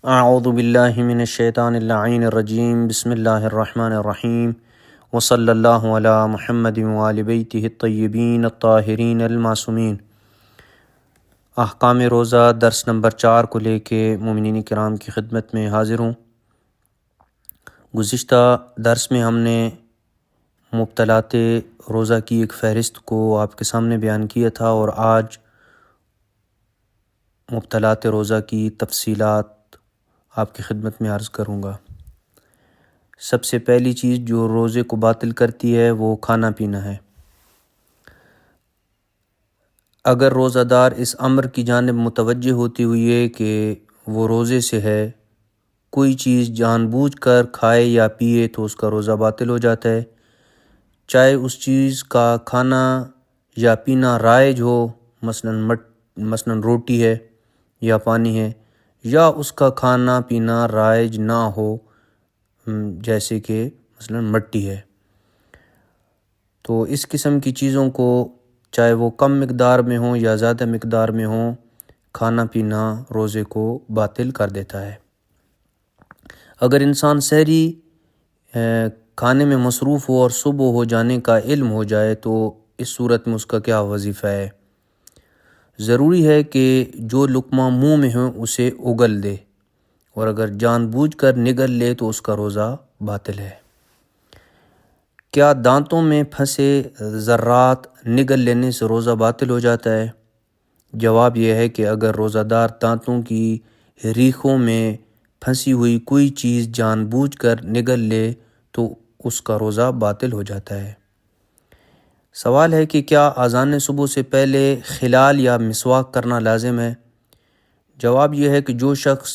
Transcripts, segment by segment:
اعوذ باللہ من الشیطان اللعین الرجیم بسم اللہ الرحمن الرحیم وصلی اللہ علی محمد وآل بیتہ الطیبین الطاہرین المعصومین۔ احکام روزہ درس نمبر 4 کو لے کے مومنین کرام کی خدمت میں حاضر ہوں۔ گزشتہ درس میں ہم نے مبطلات روزہ کی ایک فہرست کو آپ کے سامنے بیان کیا تھا، اور آج مبطلات روزہ کی تفصیلات آپ کی خدمت میں عرض کروں گا۔ سب سے پہلی چیز جو روزے کو باطل کرتی ہے وہ کھانا پینا ہے۔ اگر روزہ دار اس امر کی جانب متوجہ ہوتی ہوئی ہے کہ وہ روزے سے ہے، کوئی چیز جان بوجھ کر کھائے یا پیے تو اس کا روزہ باطل ہو جاتا ہے، چاہے اس چیز کا کھانا یا پینا رائج ہو، مثلاً روٹی ہے یا پانی ہے، یا اس کا کھانا پینا رائج نہ ہو، جیسے کہ مثلاً مٹی ہے۔ تو اس قسم کی چیزوں کو چاہے وہ کم مقدار میں ہوں یا زیادہ مقدار میں ہوں، کھانا پینا روزے کو باطل کر دیتا ہے۔ اگر انسان سحری کھانے میں مصروف ہو اور صبح ہو جانے کا علم ہو جائے تو اس صورت میں اس کا کیا وظیفہ ہے؟ ضروری ہے کہ جو لقمہ منہ میں ہو اسے اگل دے، اور اگر جان بوجھ کر نگل لے تو اس کا روزہ باطل ہے۔ کیا دانتوں میں پھنسے ذرات نگل لینے سے روزہ باطل ہو جاتا ہے؟ جواب یہ ہے کہ اگر روزہ دار دانتوں کی ریخوں میں پھنسی ہوئی کوئی چیز جان بوجھ کر نگل لے تو اس کا روزہ باطل ہو جاتا ہے۔ سوال ہے کہ کیا اذان صبح سے پہلے خلال یا مسواک کرنا لازم ہے؟ جواب یہ ہے کہ جو شخص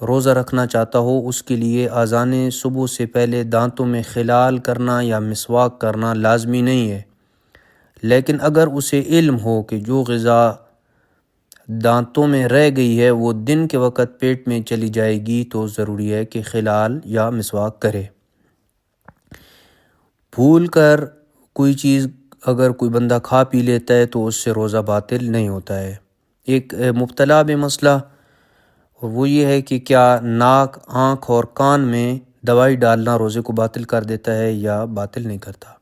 روزہ رکھنا چاہتا ہو اس کے لیے اذان صبح سے پہلے دانتوں میں خلال کرنا یا مسواک کرنا لازمی نہیں ہے، لیکن اگر اسے علم ہو کہ جو غذا دانتوں میں رہ گئی ہے وہ دن کے وقت پیٹ میں چلی جائے گی تو ضروری ہے کہ خلال یا مسواک کرے۔ بھول کر کوئی چیز اگر کوئی بندہ کھا پی لیتا ہے تو اس سے روزہ باطل نہیں ہوتا ہے۔ ایک مبتلا بے مسئلہ، اور وہ یہ ہے کہ کیا ناک، آنکھ اور کان میں دوائی ڈالنا روزے کو باطل کر دیتا ہے یا باطل نہیں کرتا؟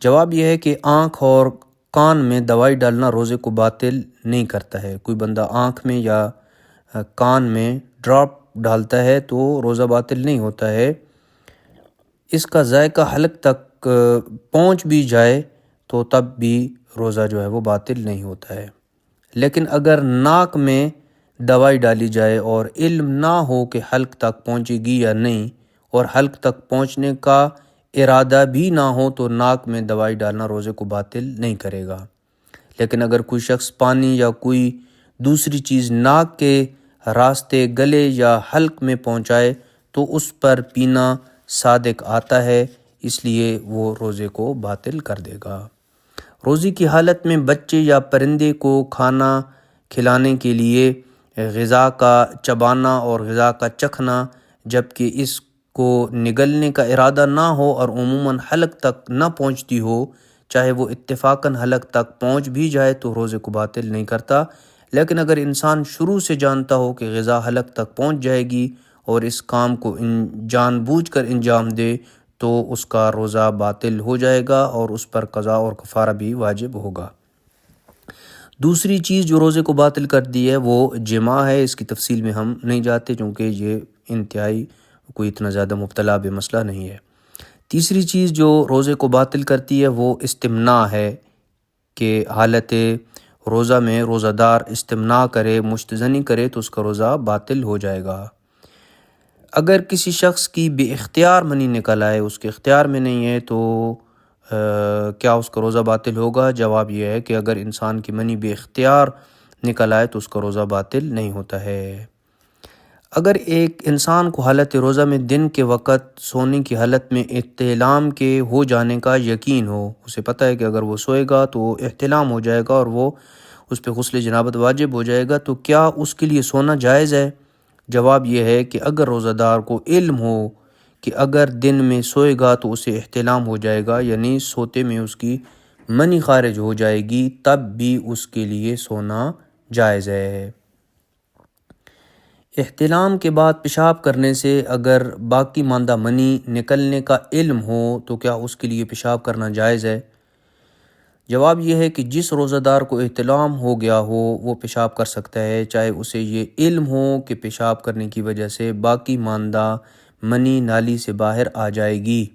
جواب یہ ہے کہ آنکھ اور کان میں دوائی ڈالنا روزے کو باطل نہیں کرتا ہے۔ کوئی بندہ آنکھ میں یا کان میں ڈراپ ڈالتا ہے تو روزہ باطل نہیں ہوتا ہے۔ اس کا ذائقہ حلق تک پہنچ بھی جائے تو تب بھی روزہ جو ہے وہ باطل نہیں ہوتا ہے۔ لیکن اگر ناک میں دوائی ڈالی جائے اور علم نہ ہو کہ حلق تک پہنچے گی یا نہیں، اور حلق تک پہنچنے کا ارادہ بھی نہ ہو تو ناک میں دوائی ڈالنا روزے کو باطل نہیں کرے گا۔ لیکن اگر کوئی شخص پانی یا کوئی دوسری چیز ناک کے راستے گلے یا حلق میں پہنچائے تو اس پر پینا صادق آتا ہے، اس لیے وہ روزے کو باطل کر دے گا۔ روزے کی حالت میں بچے یا پرندے کو کھانا کھلانے کے لیے غذا کا چبانا اور غذا کا چکھنا، جبکہ اس کو نگلنے کا ارادہ نہ ہو اور عموماً حلق تک نہ پہنچتی ہو، چاہے وہ اتفاقاً حلق تک پہنچ بھی جائے تو روزے کو باطل نہیں کرتا۔ لیکن اگر انسان شروع سے جانتا ہو کہ غذا حلق تک پہنچ جائے گی اور اس کام کو جان بوجھ کر انجام دے تو اس کا روزہ باطل ہو جائے گا اور اس پر قضا اور کفارہ بھی واجب ہوگا۔ دوسری چیز جو روزے کو باطل کرتی ہے وہ جماع ہے۔ اس کی تفصیل میں ہم نہیں جاتے چونکہ یہ انتہائی کوئی اتنا زیادہ مبتلا بے مسئلہ نہیں ہے۔ تیسری چیز جو روزے کو باطل کرتی ہے وہ استمناء ہے، کہ حالت روزہ میں روزہ دار استمناء کرے، مستنزی کرے تو اس کا روزہ باطل ہو جائے گا۔ اگر کسی شخص کی بے اختیار منی نکل آئے، اس کے اختیار میں نہیں ہے، تو کیا اس کا روزہ باطل ہوگا؟ جواب یہ ہے کہ اگر انسان کی منی بے اختیار نکل آئے تو اس کا روزہ باطل نہیں ہوتا ہے۔ اگر ایک انسان کو حالت روزہ میں دن کے وقت سونے کی حالت میں احتلام کے ہو جانے کا یقین ہو، اسے پتہ ہے کہ اگر وہ سوئے گا تو احتلام ہو جائے گا اور وہ اس پہ غسل جنابت واجب ہو جائے گا، تو کیا اس کے لیے سونا جائز ہے؟ جواب یہ ہے کہ اگر روزہ دار کو علم ہو کہ اگر دن میں سوئے گا تو اسے احتلام ہو جائے گا، یعنی سوتے میں اس کی منی خارج ہو جائے گی، تب بھی اس کے لیے سونا جائز ہے۔ احتلام کے بعد پیشاب کرنے سے اگر باقی ماندہ منی نکلنے کا علم ہو تو کیا اس کے لیے پیشاب کرنا جائز ہے؟ جواب یہ ہے کہ جس روزہ دار کو احتلام ہو گیا ہو وہ پیشاب کر سکتا ہے، چاہے اسے یہ علم ہو کہ پیشاب کرنے کی وجہ سے باقی ماندہ منی نالی سے باہر آ جائے گی۔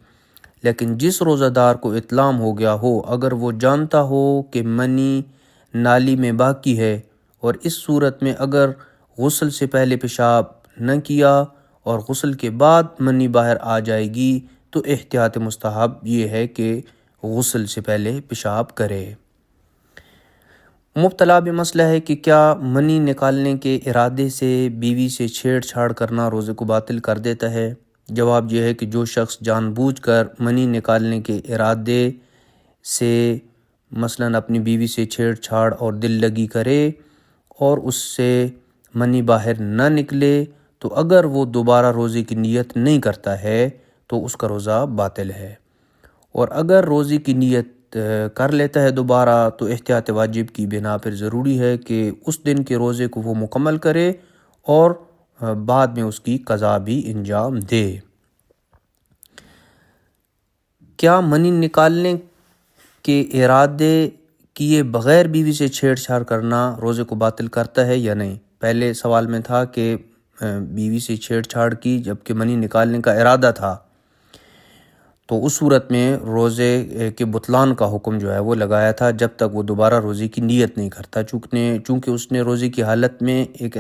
لیکن جس روزہ دار کو احتلام ہو گیا ہو، اگر وہ جانتا ہو کہ منی نالی میں باقی ہے اور اس صورت میں اگر غسل سے پہلے پیشاب نہ کیا اور غسل کے بعد منی باہر آ جائے گی تو احتیاط مستحب یہ ہے کہ غسل سے پہلے پیشاب کرے۔ مبتلا بمسئلہ ہے کہ کیا منی نکالنے کے ارادے سے بیوی سے چھیڑ چھاڑ کرنا روزے کو باطل کر دیتا ہے؟ جواب یہ ہے کہ جو شخص جان بوجھ کر منی نکالنے کے ارادے سے مثلاً اپنی بیوی سے چھیڑ چھاڑ اور دل لگی کرے اور اس سے منی باہر نہ نکلے تو اگر وہ دوبارہ روزے کی نیت نہیں کرتا ہے تو اس کا روزہ باطل ہے، اور اگر روزے کی نیت کر لیتا ہے دوبارہ تو احتیاط واجب کی بنا پر ضروری ہے کہ اس دن کے روزے کو وہ مکمل کرے اور بعد میں اس کی قضا بھی انجام دے۔ کیا منی نکالنے کے ارادے کیے بغیر بیوی سے چھیڑ چھاڑ کرنا روزے کو باطل کرتا ہے یا نہیں؟ پہلے سوال میں تھا کہ بیوی سے چھیڑ چھاڑ کی جبکہ منی نکالنے کا ارادہ تھا، تو اس صورت میں روزے کے بطلان کا حکم جو ہے وہ لگایا تھا جب تک وہ دوبارہ روزے کی نیت نہیں کرتا، چونکہ اس نے روزے کی حالت میں ایک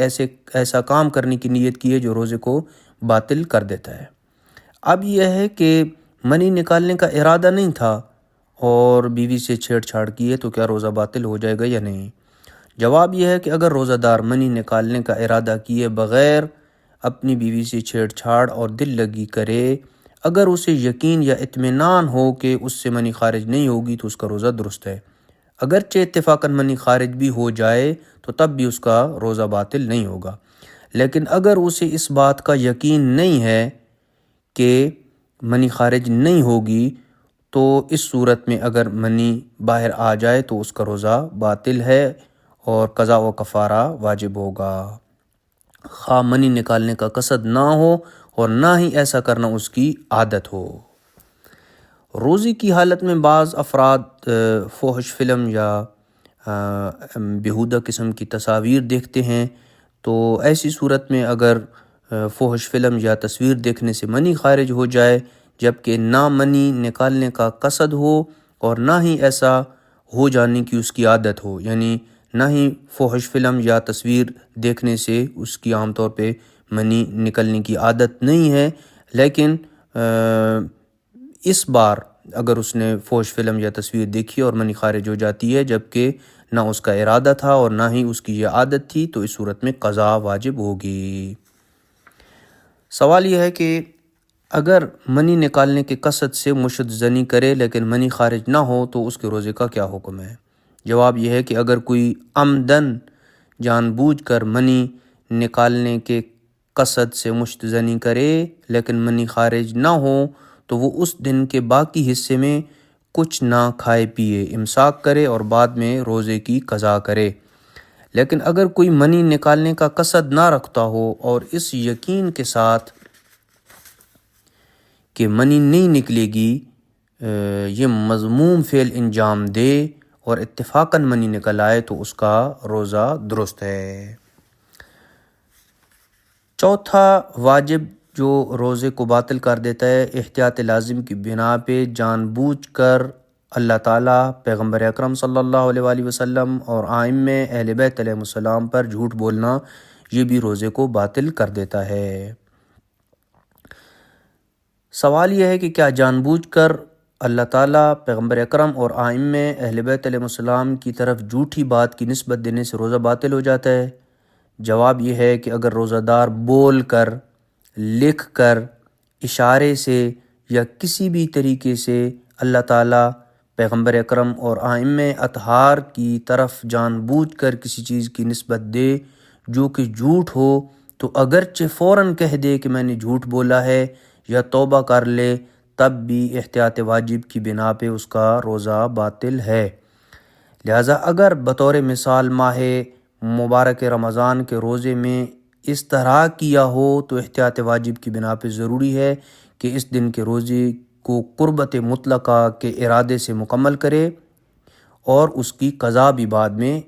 ایسا کام کرنے کی نیت کی ہے جو روزے کو باطل کر دیتا ہے۔ اب یہ ہے کہ منی نکالنے کا ارادہ نہیں تھا اور بیوی سے چھیڑ چھاڑ کی ہے تو کیا روزہ باطل ہو جائے گا یا نہیں؟ جواب یہ ہے کہ اگر روزہ دار منی نکالنے کا ارادہ کیے بغیر اپنی بیوی سے چھیڑ چھاڑ اور دل لگی کرے، اگر اسے یقین یا اطمینان ہو کہ اس سے منی خارج نہیں ہوگی تو اس کا روزہ درست ہے۔ اگرچہ اتفاقاً منی خارج بھی ہو جائے تو تب بھی اس کا روزہ باطل نہیں ہوگا، لیکن اگر اسے اس بات کا یقین نہیں ہے کہ منی خارج نہیں ہوگی تو اس صورت میں اگر منی باہر آ جائے تو اس کا روزہ باطل ہے اور قضا و کفارہ واجب ہوگا، خواہ منی نکالنے کا قصد نہ ہو اور نہ ہی ایسا کرنا اس کی عادت ہو۔ روزے کی حالت میں بعض افراد فحش فلم یا بیہودہ قسم کی تصاویر دیکھتے ہیں، تو ایسی صورت میں اگر فحش فلم یا تصویر دیکھنے سے منی خارج ہو جائے جبکہ نہ منی نکالنے کا قصد ہو اور نہ ہی ایسا ہو جانے کی اس کی عادت ہو، یعنی نہ ہی فحش فلم یا تصویر دیکھنے سے اس کی عام طور پہ منی نکلنے کی عادت نہیں ہے، لیکن اس بار اگر اس نے فحش فلم یا تصویر دیکھی اور منی خارج ہو جاتی ہے جبکہ نہ اس کا ارادہ تھا اور نہ ہی اس کی یہ عادت تھی تو اس صورت میں قضا واجب ہوگی۔ سوال یہ ہے کہ اگر منی نکالنے کے قصد سے مشت زنی کرے لیکن منی خارج نہ ہو تو اس کے روزے کا کیا حکم ہے؟ جواب یہ ہے کہ اگر کوئی عمدن جان بوجھ کر منی نکالنے کے قصد سے مشت زنی کرے لیکن منی خارج نہ ہو تو وہ اس دن کے باقی حصے میں کچھ نہ کھائے پیے، امساک کرے اور بعد میں روزے کی قضا کرے۔ لیکن اگر کوئی منی نکالنے کا قصد نہ رکھتا ہو اور اس یقین کے ساتھ کہ منی نہیں نکلے گی یہ مذموم فعل انجام دے اور اتفاقاً منی نکل آئے تو اس کا روزہ درست ہے۔ چوتھا واجب جو روزے کو باطل کر دیتا ہے، احتیاط لازم کی بنا پہ جان بوجھ کر اللہ تعالیٰ، پیغمبر اکرم صلی اللہ علیہ وآلہ وسلم اور ائمہ اہل بیت علیہ السلام پر جھوٹ بولنا، یہ بھی روزے کو باطل کر دیتا ہے۔ سوال یہ ہے کہ کیا جان بوجھ کر اللہ تعالیٰ، پیغمبر اکرم اور ائمہ اہل بیت علیہ السلام کی طرف جھوٹی بات کی نسبت دینے سے روزہ باطل ہو جاتا ہے؟ جواب یہ ہے کہ اگر روزہ دار بول کر، لکھ کر، اشارے سے یا کسی بھی طریقے سے اللہ تعالیٰ، پیغمبر اکرم اور ائمہ اطہار کی طرف جان بوجھ کر کسی چیز کی نسبت دے جو کہ جھوٹ ہو تو اگرچہ فوراً کہہ دے کہ میں نے جھوٹ بولا ہے یا توبہ کر لے تب بھی احتیاط واجب کی بنا پہ اس کا روزہ باطل ہے۔ لہٰذا اگر بطور مثال ماہ مبارک رمضان کے روزے میں اس طرح کیا ہو تو احتیاط واجب کی بنا پہ ضروری ہے کہ اس دن کے روزے کو قربت مطلقہ کے ارادے سے مکمل کرے اور اس کی قضا بھی بعد میں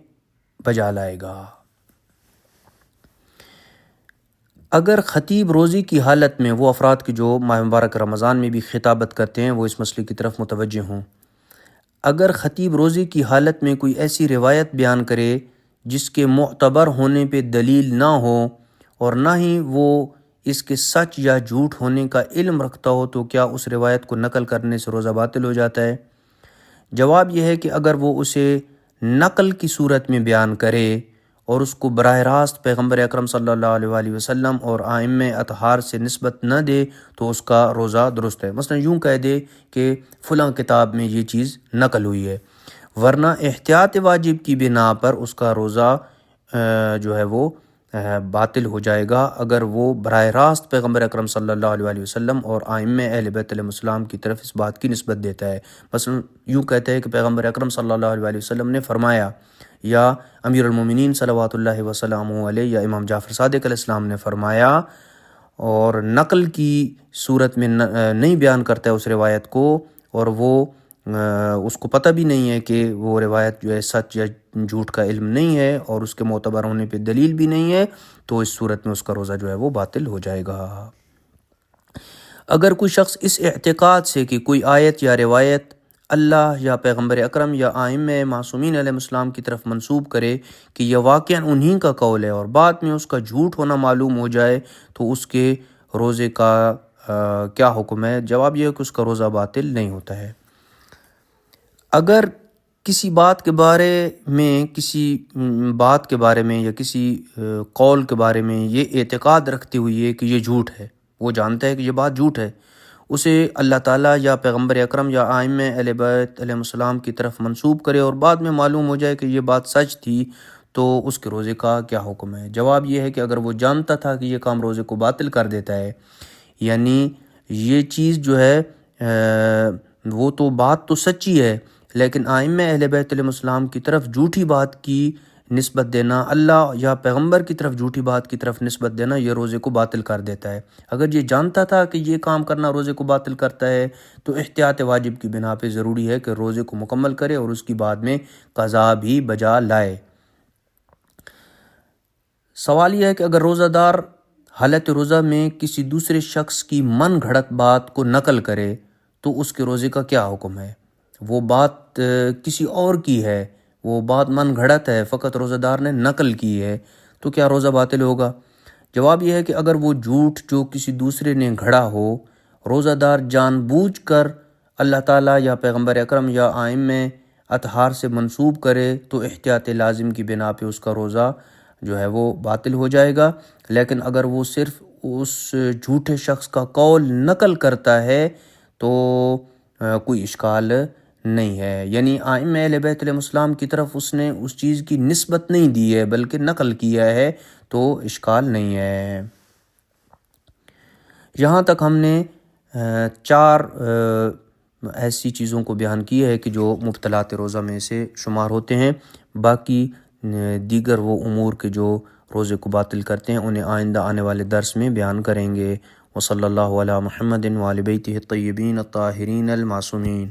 بجا لائے گا۔ اگر خطیب روزے کی حالت میں، وہ افراد کی جو ماہ مبارک رمضان میں بھی خطابت کرتے ہیں وہ اس مسئلے کی طرف متوجہ ہوں، اگر خطیب روزے کی حالت میں کوئی ایسی روایت بیان کرے جس کے معتبر ہونے پہ دلیل نہ ہو اور نہ ہی وہ اس کے سچ یا جھوٹ ہونے کا علم رکھتا ہو، تو کیا اس روایت کو نقل کرنے سے روزہ باطل ہو جاتا ہے؟ جواب یہ ہے کہ اگر وہ اسے نقل کی صورت میں بیان کرے اور اس کو براہ راست پیغمبر اکرم صلی اللہ علیہ وآلہ وسلم اور ائمہ اطہار سے نسبت نہ دے تو اس کا روزہ درست ہے۔ مثلا یوں کہہ دے کہ فلاں کتاب میں یہ چیز نقل ہوئی ہے، ورنہ احتیاط واجب کی بنا پر اس کا روزہ جو ہے وہ باطل ہو جائے گا اگر وہ براہ راست پیغمبر اکرم صلی اللہ علیہ وآلہ وسلم اور ائمہ اہل بیت علیہ السلام کی طرف اس بات کی نسبت دیتا ہے۔ مثلا یوں کہتا ہے کہ پیغمبر اکرم صلی اللہ علیہ وآلہ وسلم نے فرمایا، یا امیر المومنین صلوات اللہ وسلامہ علیہ یا امام جعفر صادق علیہ السلام نے فرمایا، اور نقل کی صورت میں نہیں بیان کرتا ہے اس روایت کو، اور وہ اس کو پتہ بھی نہیں ہے کہ وہ روایت جو ہے سچ یا جھوٹ کا علم نہیں ہے اور اس کے معتبر ہونے پہ دلیل بھی نہیں ہے، تو اس صورت میں اس کا روزہ جو ہے وہ باطل ہو جائے گا۔ اگر کوئی شخص اس اعتقاد سے کہ کوئی آیت یا روایت اللہ یا پیغمبر اکرم یا ائمہ معصومین علیہ السلام کی طرف منسوب کرے کہ یہ واقعاً انہی کا قول ہے اور بعد میں اس کا جھوٹ ہونا معلوم ہو جائے، تو اس کے روزے کا کیا حکم ہے؟ جواب یہ ہے کہ اس کا روزہ باطل نہیں ہوتا ہے۔ اگر کسی بات کے بارے میں یا کسی قول کے بارے میں یہ اعتقاد رکھتے ہوئے کہ یہ جھوٹ ہے، وہ جانتا ہے کہ یہ بات جھوٹ ہے، اسے اللہ تعالیٰ یا پیغمبر اکرم یا ائمہ اہل بیت علیہ السلام کی طرف منسوب کرے اور بعد میں معلوم ہو جائے کہ یہ بات سچ تھی، تو اس کے روزے کا کیا حکم ہے؟ جواب یہ ہے کہ اگر وہ جانتا تھا کہ یہ کام روزے کو باطل کر دیتا ہے، یعنی یہ چیز جو ہے وہ تو بات تو سچی ہے، لیکن ائمہ اہل بیت علیہ السلام کی طرف جھوٹی بات کی نسبت دینا، اللہ یا پیغمبر کی طرف جھوٹی بات کی طرف نسبت دینا، یہ روزے کو باطل کر دیتا ہے۔ اگر یہ جانتا تھا کہ یہ کام کرنا روزے کو باطل کرتا ہے تو احتیاط واجب کی بنا پہ ضروری ہے کہ روزے کو مکمل کرے اور اس کی بعد میں قضا بھی بجا لائے۔ سوال یہ ہے کہ اگر روزہ دار حالت روزہ میں کسی دوسرے شخص کی من گھڑت بات کو نقل کرے تو اس کے روزے کا کیا حکم ہے؟ وہ بات کسی اور کی ہے، وہ بات من گھڑت ہے، فقط روزہ دار نے نقل کی ہے، تو کیا روزہ باطل ہوگا؟ جواب یہ ہے کہ اگر وہ جھوٹ جو کسی دوسرے نے گھڑا ہو روزہ دار جان بوجھ کر اللہ تعالیٰ یا پیغمبر اکرم یا ائمہ اطہار سے منسوب کرے تو احتیاط لازم کی بنا پہ اس کا روزہ جو ہے وہ باطل ہو جائے گا، لیکن اگر وہ صرف اس جھوٹے شخص کا قول نقل کرتا ہے تو کوئی اشکال نہیں ہے، یعنی ائمہ اہل بیت علیہ السلام کی طرف اس نے اس چیز کی نسبت نہیں دی ہے بلکہ نقل کیا ہے، تو اشکال نہیں ہے۔ یہاں تک ہم نے 4 ایسی چیزوں کو بیان کی ہے کہ جو مبطلات روزہ میں سے شمار ہوتے ہیں، باقی دیگر وہ امور کے جو روزے کو باطل کرتے ہیں انہیں آئندہ آنے والے درس میں بیان کریں گے۔ وصلی اللہ علی محمد وآل بیتہ الطیبین الطاہرین المعصومین۔